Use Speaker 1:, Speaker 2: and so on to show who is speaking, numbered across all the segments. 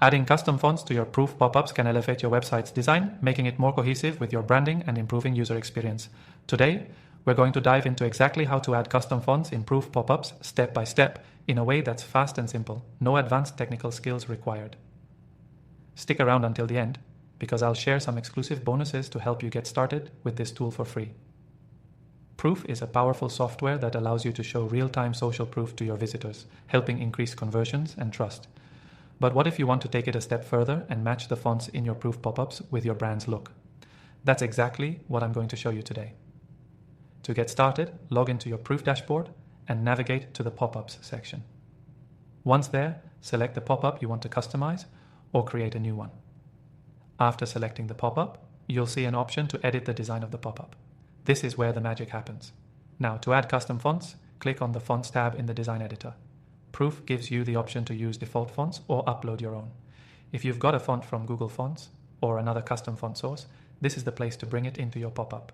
Speaker 1: Adding custom fonts to your Proof pop-ups can elevate your website's design, making it more cohesive with your branding and improving user experience. Today, we're going to dive into exactly how to add custom fonts in Proof pop-ups step by step in a way that's fast and simple, no advanced technical skills required. Stick around until the end, because I'll share some exclusive bonuses to help you get started with this tool for free. Proof is a powerful software that allows you to show real-time social proof to your visitors, helping increase conversions and trust. But what if you want to take it a step further and match the fonts in your Proof pop-ups with your brand's look? That's exactly what I'm going to show you today. To get started, log into your Proof dashboard and navigate to the pop-ups section. Once there, select the pop-up you want to customize or create a new one. After selecting the pop-up, you'll see an option to edit the design of the pop-up. This is where the magic happens. Now, to add custom fonts, click on the Fonts tab in the Design Editor. Proof gives you the option to use default fonts or upload your own. If you've got a font from Google Fonts or another custom font source, this is the place to bring it into your pop-up.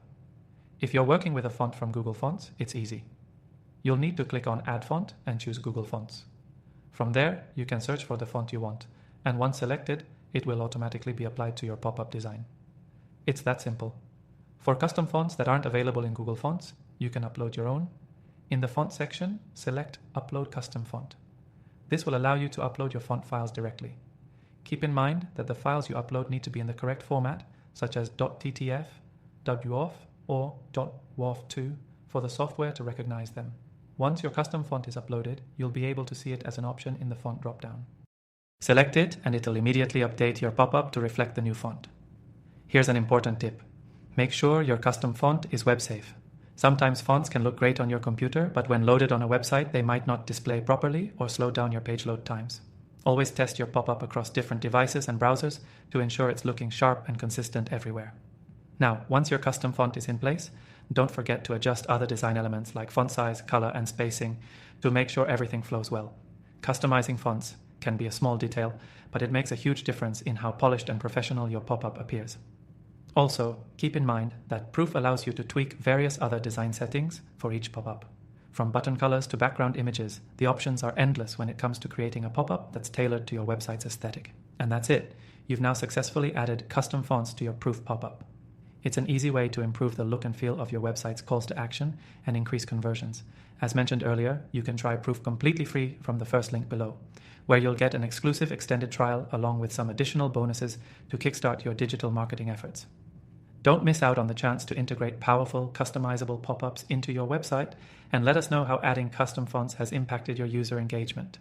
Speaker 1: If you're working with a font from Google Fonts, it's easy. You'll need to click on Add Font and choose Google Fonts. From there, you can search for the font you want, and once selected, it will automatically be applied to your pop-up design. It's that simple. For custom fonts that aren't available in Google Fonts, you can upload your own. In the font section, select Upload Custom Font. This will allow you to upload your font files directly. Keep in mind that the files you upload need to be in the correct format, such as .ttf, .woff, or .woff2 for the software to recognize them. Once your custom font is uploaded, you'll be able to see it as an option in the font dropdown. Select it and it'll immediately update your pop-up to reflect the new font. Here's an important tip. Make sure your custom font is web safe. Sometimes fonts can look great on your computer, but when loaded on a website, they might not display properly or slow down your page load times. Always test your pop-up across different devices and browsers to ensure it's looking sharp and consistent everywhere. Now, once your custom font is in place, don't forget to adjust other design elements like font size, color, and spacing to make sure everything flows well. Customizing fonts can be a small detail, but it makes a huge difference in how polished and professional your pop-up appears. Also, keep in mind that Proof allows you to tweak various other design settings for each pop-up. From button colors to background images, the options are endless when it comes to creating a pop-up that's tailored to your website's aesthetic. And that's it. You've now successfully added custom fonts to your Proof pop-up. It's an easy way to improve the look and feel of your website's calls to action and increase conversions. As mentioned earlier, you can try Proof completely free from the first link below, where you'll get an exclusive extended trial along with some additional bonuses to kickstart your digital marketing efforts. Don't miss out on the chance to integrate powerful, customizable pop-ups into your website, and let us know how adding custom fonts has impacted your user engagement.